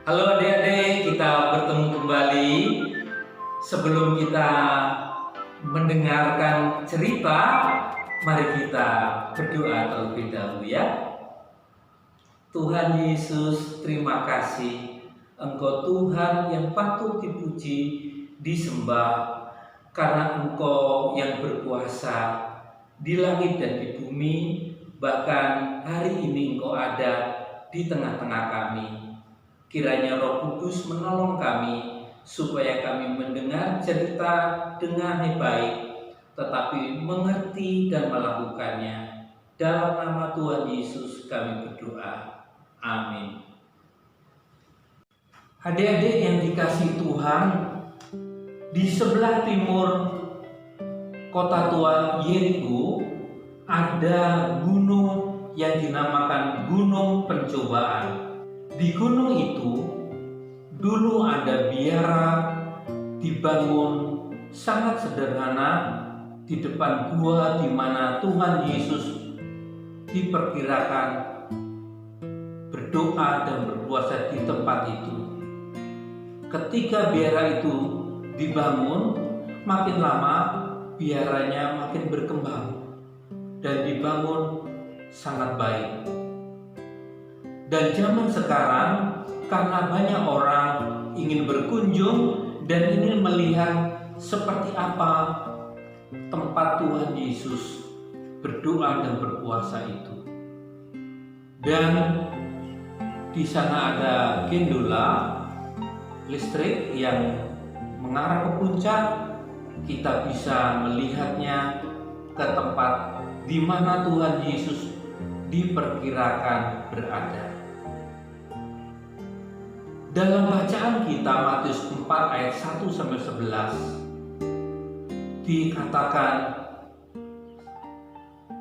Halo adik-adik, kita bertemu kembali. Sebelum kita mendengarkan cerita, mari kita berdoa terlebih dahulu ya. Tuhan Yesus, terima kasih. Engkau Tuhan yang patut dipuji, disembah, karena Engkau yang berkuasa di langit dan di bumi. Bahkan hari ini Engkau ada di tengah-tengah kami. Kiranya Roh Kudus menolong kami supaya kami mendengar cerita dengan baik, tetapi mengerti dan melakukannya. Dalam nama Tuhan Yesus kami berdoa. Amin. Adik-adik yang dikasihi Tuhan, di sebelah timur kota tua Yeriko ada gunung yang dinamakan Gunung Pencobaan. Di gunung itu dulu ada biara dibangun sangat sederhana di depan gua di mana Tuhan Yesus diperkirakan berdoa dan berpuasa di tempat itu. Ketika biara itu dibangun, makin lama biaranya makin berkembang dan dibangun sangat baik. Dan zaman sekarang, karena banyak orang ingin berkunjung dan ingin melihat seperti apa tempat Tuhan Yesus berdoa dan berpuasa itu. Dan di sana ada gondola listrik yang mengarah ke puncak. Kita bisa melihatnya ke tempat di mana Tuhan Yesus diperkirakan berada. Dalam bacaan kita Matius 4 ayat 1-11 dikatakan,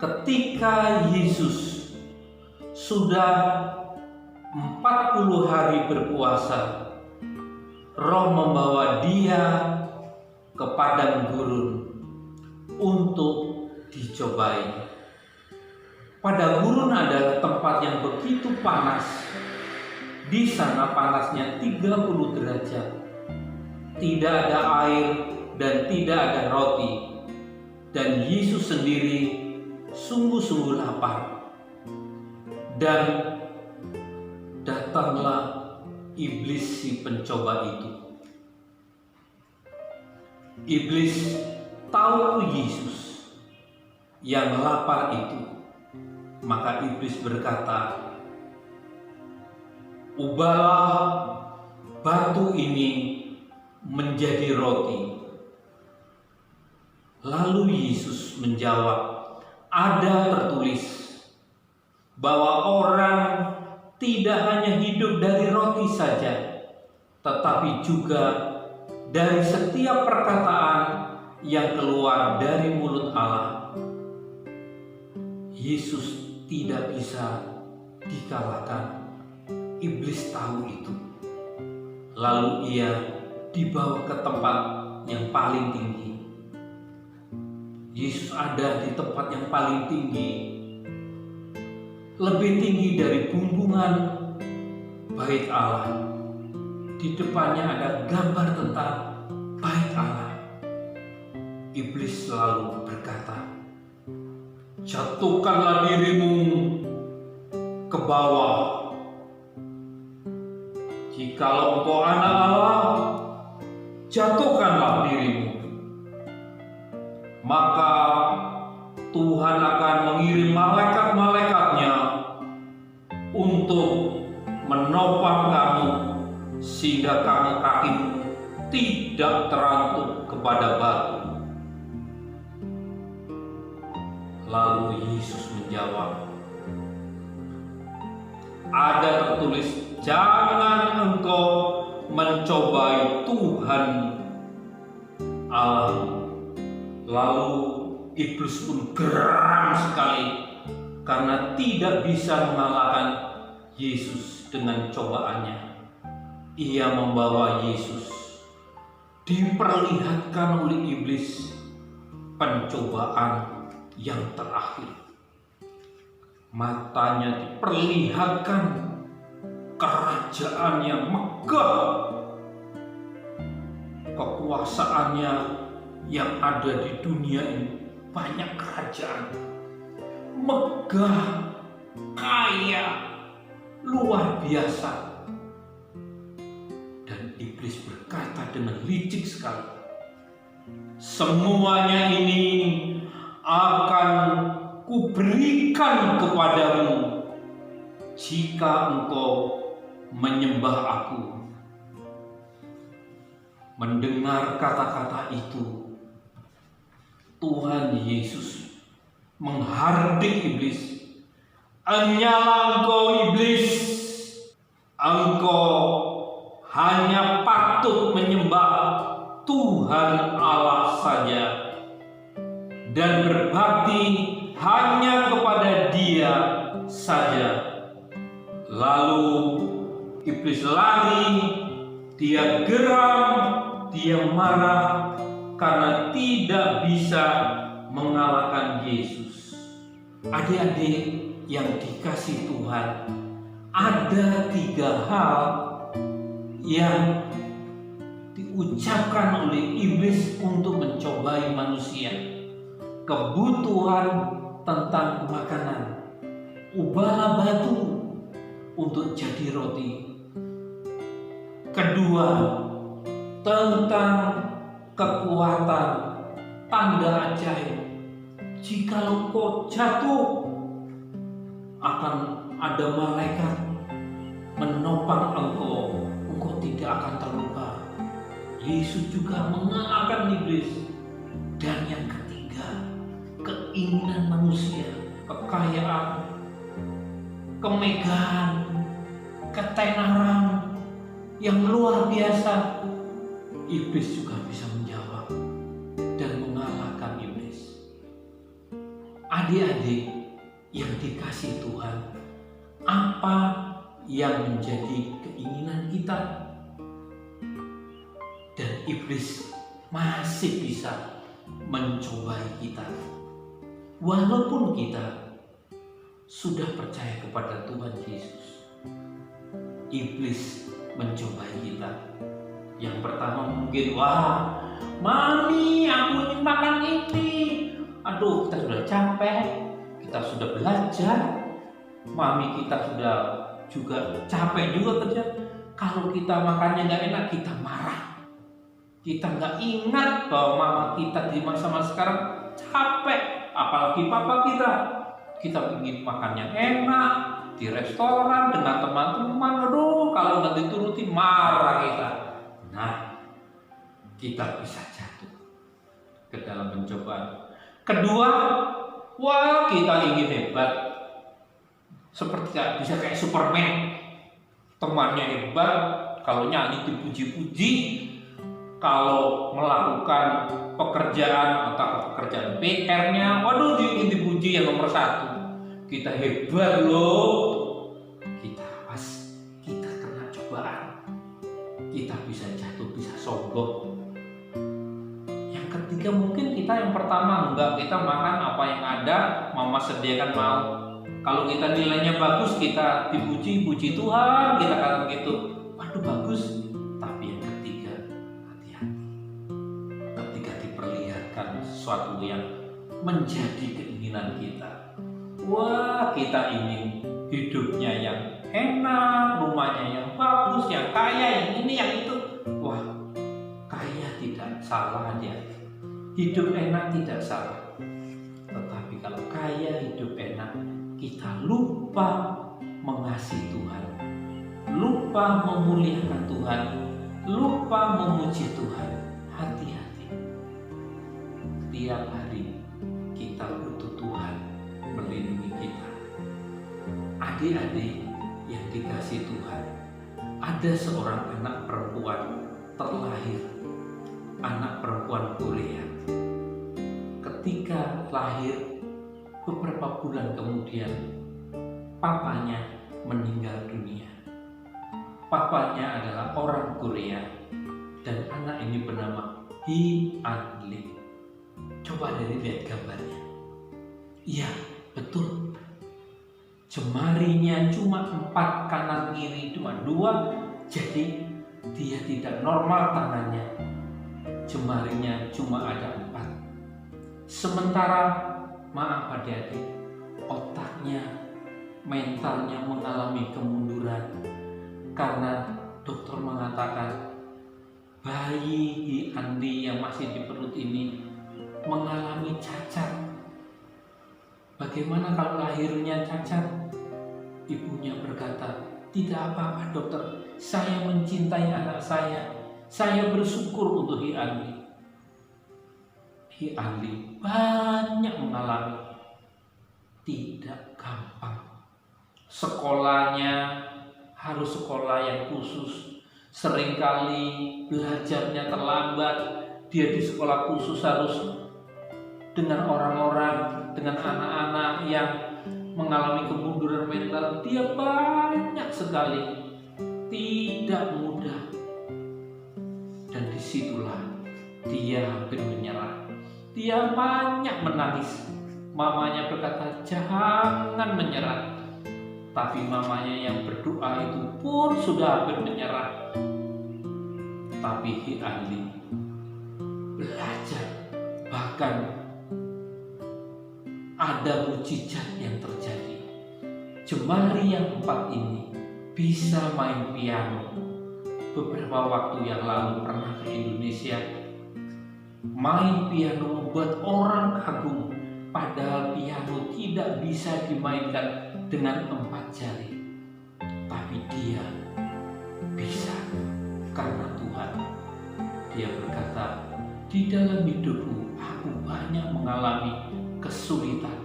ketika Yesus sudah 40 hari berpuasa, Roh membawa dia ke padang gurun untuk dicobai. Pada gurun adalah tempat yang begitu panas. Di sana panasnya 30 derajat. Tidak ada air dan tidak ada roti. Dan Yesus sendiri sungguh-sungguh lapar. Dan datanglah iblis si pencoba itu. Iblis tahu Yesus yang lapar itu. Maka iblis berkata, ubahlah batu ini menjadi roti. Lalu Yesus menjawab, ada tertulis bahwa orang tidak hanya hidup dari roti saja, tetapi juga dari setiap perkataan yang keluar dari mulut Allah. Yesus tidak bisa dikalahkan. Iblis tahu itu. Lalu ia dibawa ke tempat yang paling tinggi. Yesus ada di tempat yang paling tinggi, lebih tinggi dari bumbungan bait Allah. Di depannya ada gambar tentang bait Allah. Iblis selalu berkata, jatuhkanlah dirimu ke bawah. Jikalau engkau anak Allah, jatuhkanlah dirimu. Maka Tuhan akan mengirim malaikat-malaikatnya untuk menopang kamu, sehingga kakimu tidak terantuk kepada batu. Lalu Yesus menjawab, ada tertulis, jangan engkau mencobai Tuhan Allah. Lalu iblis pun geram sekali karena tidak bisa mengalahkan Yesus dengan cobaannya. Ia membawa Yesus diperlihatkan oleh iblis pencobaan yang terakhir. Matanya diperlihatkan kerajaan yang megah, kekuasaannya yang ada di dunia ini. Banyak kerajaan, megah, kaya, luar biasa. Dan iblis berkata dengan licik sekali, semuanya ini akan kuberikan kepadamu jika engkau menyembah aku. Mendengar kata-kata itu, Tuhan Yesus menghardik iblis. Enyalah engkau iblis, engkau hanya patut menyembah Tuhan Allah saja dan berbakti hanya kepada Dia saja. Lalu iblis lari, dia geram, dia marah karena tidak bisa mengalahkan Yesus. Adik-adik yang dikasih Tuhan, ada 3 hal yang diucapkan oleh iblis untuk mencobai manusia. Kebutuhan tentang makanan, ubahlah batu untuk jadi roti. Kedua, tentang kekuatan, tanda ajaib. Jikalau kau jatuh, akan ada malaikat menopang engkau, engkau tidak akan terluka. Yesus juga mengalahkan iblis. Dan yang ketiga, keinginan manusia, kekayaan, kemegahan, ketenaran yang luar biasa. Iblis juga bisa menjawab dan mengalahkan iblis. Adik-adik yang dikasih Tuhan, apa yang menjadi keinginan kita? Dan iblis masih bisa mencobai kita. Walaupun kita sudah percaya kepada Tuhan Yesus, iblis mencobai kita. Yang pertama mungkin, wah, mami, aku ingin makan ini. Aduh, kita sudah capek, kita sudah belajar, mami kita sudah juga capek juga kerja. Kalau kita makannya nggak enak, kita marah. Kita nggak ingat bahwa mama kita di masa-masa sekarang capek, apalagi papa kita. Kita ingin makannya enak di restoran dengan teman-teman. Aduh, kalau nggak dituruti marah kita. Nah, kita bisa jatuh ke dalam pencobaan. Kedua, wah, kita ingin hebat, seperti bisa kayak Superman. Temannya hebat, kalau nyanyi dipuji-puji, kalau melakukan pekerjaan atau pekerjaan PR-nya, waduh, ingin dipuji yang nomor 1. Kita hebat loh. Kita pas kita kena cobaan, kita bisa jatuh, bisa sombong. Yang ketiga mungkin kita yang pertama enggak, kita makan apa yang ada, mama sediakan mau. Kalau kita nilainya bagus, kita dipuji, puji Tuhan, kita kata begitu, waduh bagus. Tapi yang ketiga, hati-hati. Ketika diperlihatkan sesuatu yang menjadi keinginan kita, wah, kita ingin hidupnya yang enak, rumahnya yang bagus, yang kaya, yang ini, yang itu. Wah, kaya tidak salah dia. Hidup enak tidak salah. Tetapi kalau kaya, hidup enak, kita lupa mengasihi Tuhan, lupa memuliakan Tuhan, lupa memuji Tuhan. Hati-hati. Tiap hari kita butuh Tuhan melindungi kita. Adik-adik yang dikasih Tuhan, ada seorang anak perempuan terlahir, anak perempuan Korea. Ketika lahir, beberapa bulan kemudian papanya meninggal dunia. Papanya adalah orang Korea dan anak ini bernama Hee An Lim. Coba dari lihat gambarnya. Iya, betul. jemarinya cuma 4, kanan kiri cuma 2, jadi dia tidak normal tangannya. Jemarinya cuma ada 4. Sementara, maaf adik-adik, otaknya, mentalnya mengalami kemunduran karena dokter mengatakan bayi Andi yang masih di perut ini mengalami cacat. Bagaimana kalau lahirnya cacat? Ibunya berkata, tidak apa-apa dokter, saya mencintai anak saya bersyukur untuk Andi. Andi banyak mengalami, tidak gampang. Sekolahnya harus sekolah yang khusus, seringkali belajarnya terlambat, dia di sekolah khusus harus dengan orang-orang, dengan anak-anak yang mengalami kemunduran mental. Dia banyak sekali, tidak mudah. Dan disitulah dia hampir menyerah. Dia banyak menangis. Mamanya berkata, jangan menyerah. Tapi mamanya yang berdoa itu pun sudah hampir menyerah. Tapi Andi belajar, bahkan ada mujizat yang terjadi. Jemari yang 4 ini bisa main piano. Beberapa waktu yang lalu pernah ke Indonesia. Main piano membuat orang kagum, padahal piano tidak bisa dimainkan dengan 4 jari. Tapi dia bisa karena Tuhan. Dia berkata, di dalam hidupku aku banyak mengalami kesulitan.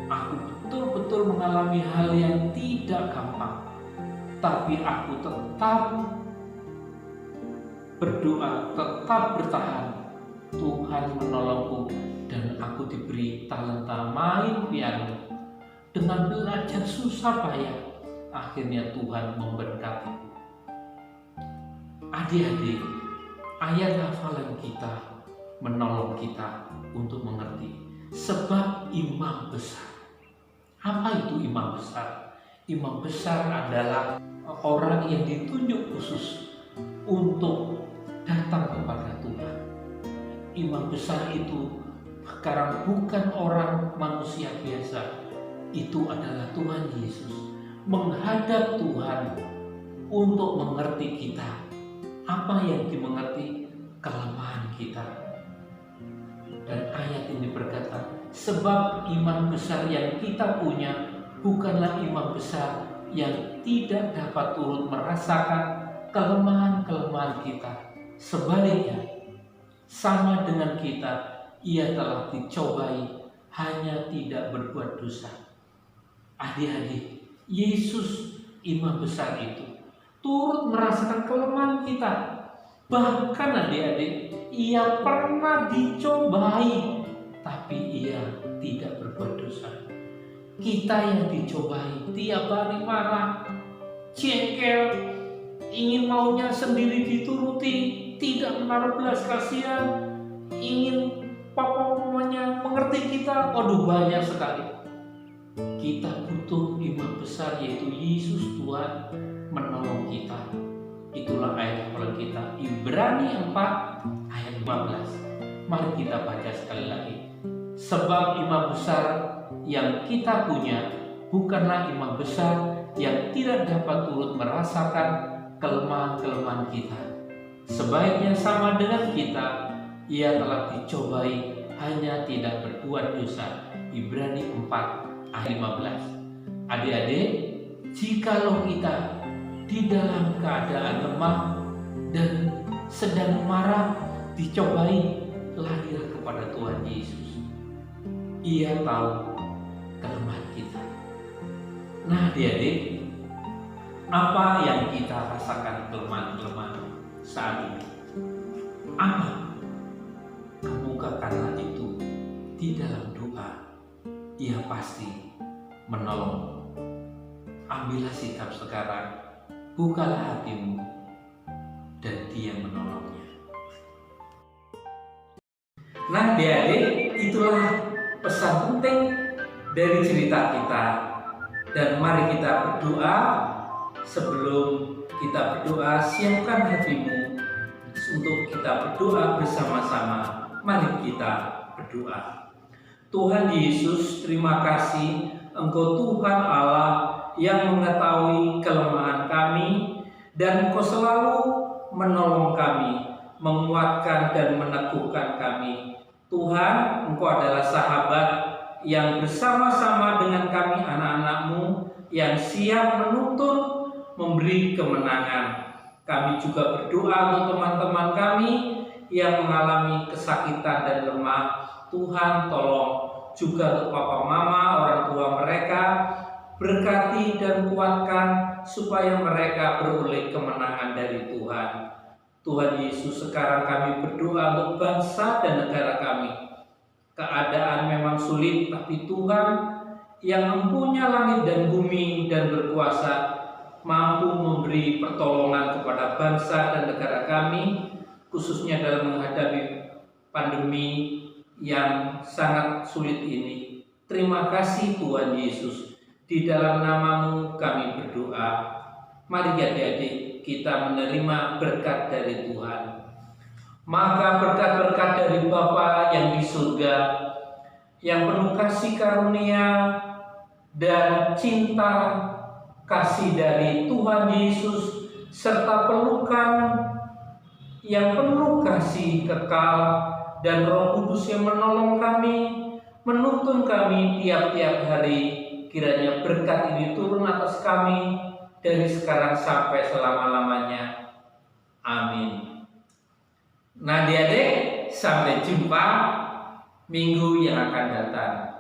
Aku betul-betul mengalami hal yang tidak gampang. Tapi aku tetap berdoa, tetap bertahan. Tuhan menolongku dan aku diberi talenta main piano. Dengan belajar susah payah, akhirnya Tuhan memberkati. Adik-adik, ayat hafalan kita menolong kita untuk mengerti. Sebab imam besar. Apa itu imam besar? Imam besar adalah orang yang ditunjuk khusus untuk datang kepada Tuhan. Imam besar itu sekarang bukan orang manusia biasa. Itu adalah Tuhan Yesus. Menghadap Tuhan untuk mengerti kita. Apa yang dimengerti? Kelemahan kita. Dan ayat ini berkata, sebab imam besar yang kita punya bukanlah imam besar yang tidak dapat turut merasakan kelemahan-kelemahan kita. Sebaliknya, sama dengan kita, ia telah dicobai, hanya tidak berbuat dosa. Adik-adik, Yesus imam besar itu turut merasakan kelemahan kita. Bahkan adik-adik, ia pernah dicobai, tapi ia tidak berbuat dosa. Kita yang dicobai tiap hari marah, jengkel, ingin maunya sendiri dituruti, tidak menaruh belas kasihan, ingin papa mamanya mengerti kita. Waduh, banyak sekali. Kita butuh imam besar, yaitu Yesus Tuhan, menolong kita. Itulah ayat hafalan kita, Ibrani 4 ayat 15. Mari kita baca sekali lagi. Sebab imam besar yang kita punya bukanlah imam besar yang tidak dapat turut merasakan kelemahan-kelemahan kita. Sebaiknya sama dengan kita, ia telah dicobai, hanya tidak berbuat dosa. Ibrani 4 ayat 15. Adik-adik, jikalau kita di dalam keadaan lemah dan sedang marah, dicobai, larilah kepada Tuhan Yesus. Ia tahu kelemahan kita. Nah, adik-adik, apa yang kita rasakan kelemahan-kelemahan saat ini? Apa? Kemukakanlah itu di dalam doa. Ia pasti menolong. Ambillah sikap sekarang. Bukalah hatimu dan Dia menolongnya. Nah, adik-adik, itulah pesan penting dari cerita kita Dan mari kita berdoa. Sebelum kita berdoa, siapkan hatimu untuk kita berdoa bersama-sama. Mari kita berdoa. Tuhan Yesus, terima kasih Engkau Tuhan Allah yang mengetahui kelemahan kami, dan Engkau selalu menolong kami, menguatkan dan meneguhkan kami. Tuhan, Engkau adalah sahabat yang bersama-sama dengan kami anak-anak-Mu yang siap menuntun, memberi kemenangan. Kami juga berdoa untuk teman-teman kami yang mengalami kesakitan dan lemah. Tuhan, tolong juga untuk papa mama, orang tua mereka, berkati dan kuatkan supaya mereka beroleh kemenangan dari Tuhan. Tuhan Yesus, sekarang kami berdoa untuk bangsa dan negara kami. Keadaan memang sulit, tapi Tuhan yang mempunyai langit dan bumi dan berkuasa mampu memberi pertolongan kepada bangsa dan negara kami, khususnya dalam menghadapi pandemi yang sangat sulit ini. Terima kasih Tuhan Yesus. Di dalam nama-Mu kami berdoa. Mari adik-adik kita menerima berkat dari Tuhan. Maka berkat-berkat dari Bapa yang di surga, yang penuh kasih karunia dan cinta kasih dari Tuhan Yesus, serta pelukan yang penuh kasih kekal, dan Roh Kudus yang menolong kami, menuntun kami tiap-tiap hari. Kiranya berkat ini turun atas kami dari sekarang sampai selama-lamanya. Amin. Nah adik-adik, sampai jumpa minggu yang akan datang.